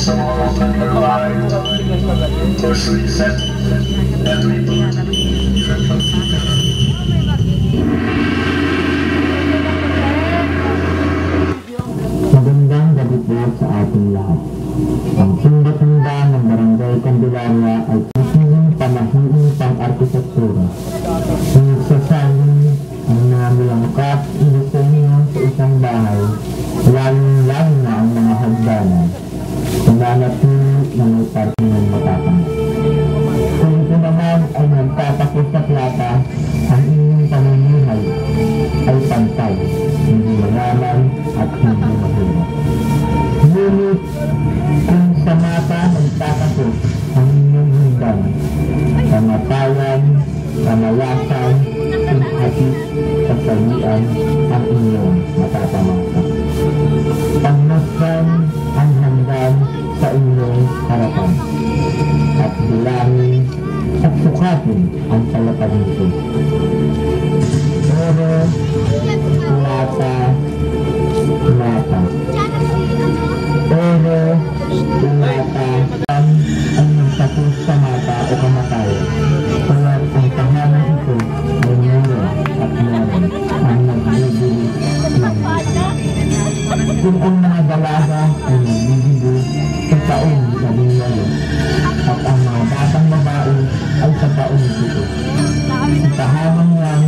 Some of them alive push reset and reboot. Magandang gabi po sa ating lahat. Ang simba-simba ng Barangay Candelaria ay pusining pamahiing pang-arkitektura. Sinagsasaling ang mga mulangkap inisenyo sa isang bahay, lalong-lalo na ang mga hagdanan. Nananatili na may parte ng matapang. Kung ito naman ay nagtatapos sa plata, ang inyong pamumuhay ay pantay, hindi mayaman at hindi mahirap. Ngunit kung sa mata nagtatapos ang inyong hanggan, kamatayan, kamalasan, sinhatid, kasalian ang inyong matatamasa. Pagmasdan ang hanggan sa inyong harapan at bilangin at sukatin ang palapag nito. Oro, plata, plata. Oro, plata, ang nagtapos sa mata o kamatayan. Kaya ang tahanan ito ay meron at meron ang nagbibili ng buhay. Kung ang mga dalaga ay nagbibili sa taong 18 at ang mga batang babae ay sa taong 7. Ang tahanan yan,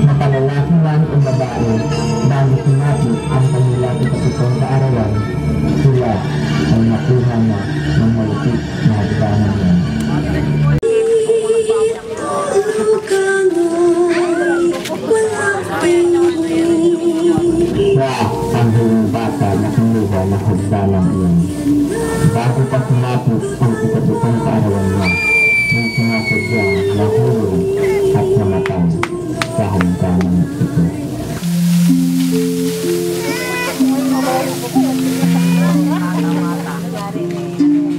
mapalalaki man o babae, dahil sinapit ang kanila sa 7 kaarawan, sila ay nakuha na ng malupit na hagdanan yan. Ang huling bata na kinuha na hagdanan iyon. Bago pa sinapit ang 7 kaarawan niya, may sinasadya na hulog at namatay sa hagdanan ito.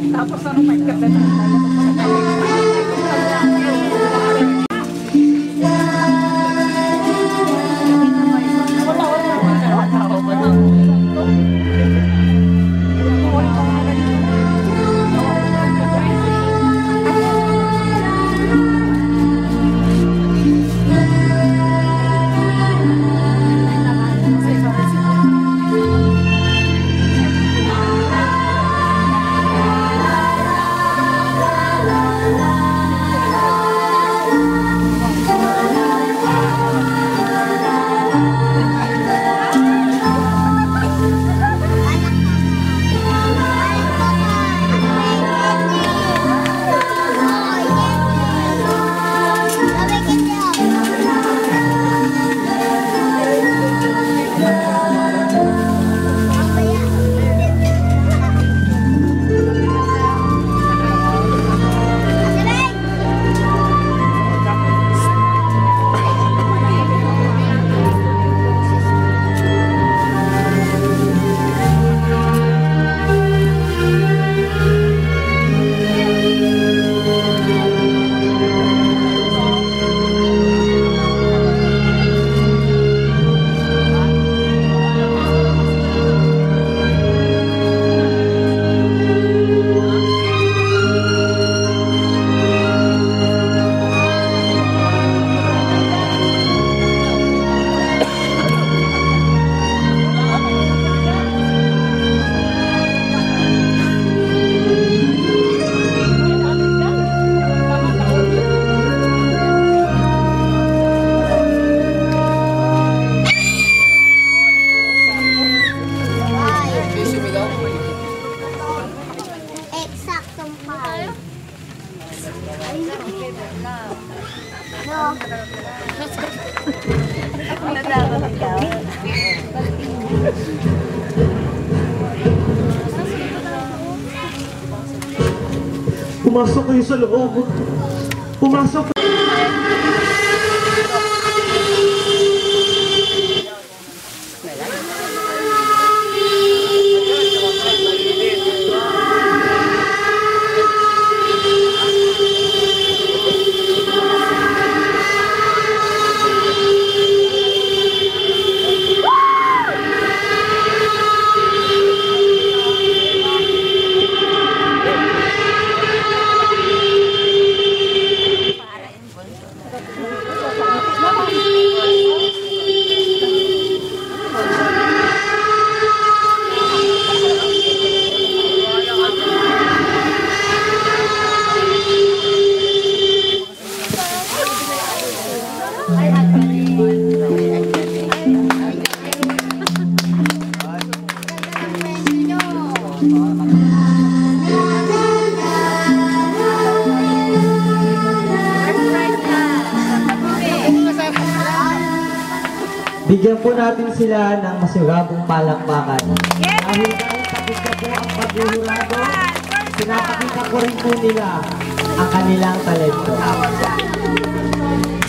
Tapos ano may kapatid? Pumasok kayo sa loob. Pumasok. Bigyan po natin sila ng masigabong palakpakan. Dahil tapos na po ang paghihurado, pinapakita ko rin po nila ang kanilang talento.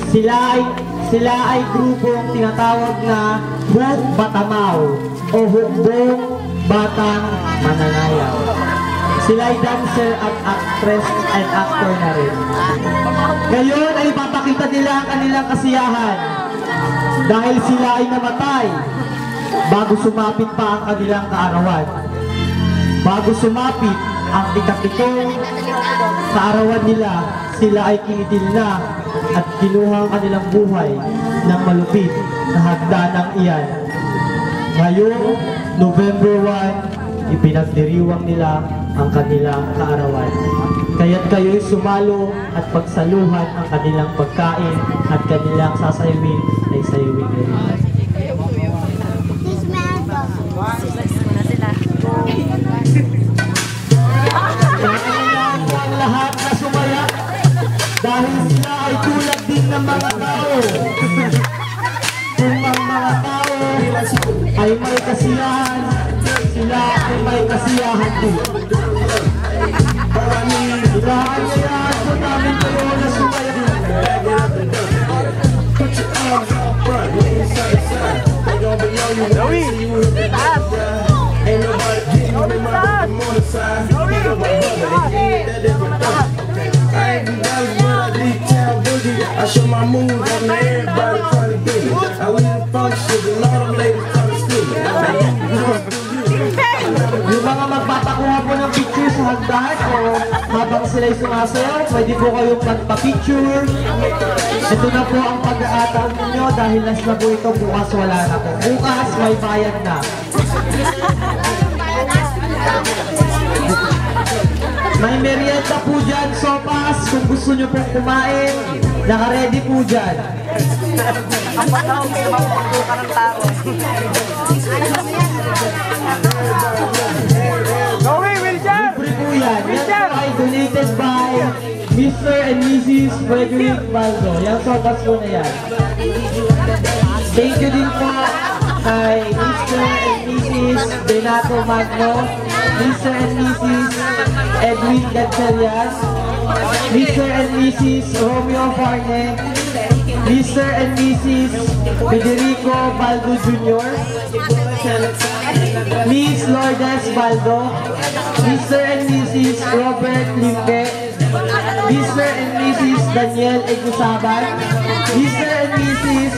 Sila ay grupong tinatawag na Huk Batamaw o Hukbong Batang Mananayaw. Sila ay dancer at actress and actor na rin. Ngayon ay ipapakita nila ang kanilang kasiyahan dahil sila ay namatay bago sumapit pa ang kanilang kaarawan. Bago sumapit ang ikapitong kaarawan nila, sila ay kinitil na at kinuha ang kanilang buhay ng malupit na hagdanang iyan. Ngayong November 1, ipinagdiriwang nila ang kanilang kaarawan. Kaya't kayo'y sumalo at pagsaluhan ang kanilang pagkain at kanilang sasayawin ay sayawin rin. Kailangan po ang lahat na sumaya dahil sila ay tulad din ng mga tao. Kung ang mga tao ay may kasiyahan, sila ay may kasiyahan din. Ilahan po namin kayo na sumaya. Put your arms out front, side to side. They gon' be on you when they see you in the background. Ain't nobody getting you in my motor side. You know my brother, they get that different thing. I ain't been down when I leave town boogie. I show my moves on there, everybody trying to get me. I leave the functions and all them ladies trying to steal me. Yung mga magpapakuha po ng picture sa hagdan o habang sila'y sumasayaw, pwede po kayong magpa-picture. Ito na po ang pag-aataon ninyo dahil last na po ito, bukas wala na po. Bukas may bayad na. May merienda po dyan, sopas. Kung gusto nyo pong kumain, naka-ready po dyan. Ang pataw, may mapagpukan ng tao. Libre po yan. Yan po ay donated by Mr. and Mrs. Frederick Baldo. Yung sopas po na yan. Thank you din po kay Mr. and Mrs. Benato Magno, Mr. and Mrs. Edwin Gatchalias, Mr. and Mrs. Romeo Farne, Mr. and Mrs. Federico Baldo Jr., Miss Lourdes Baldo, Mr. and Mrs. Robert Limpe, Mr. and Mrs. Daniel Egusaban, Mr. and Mrs.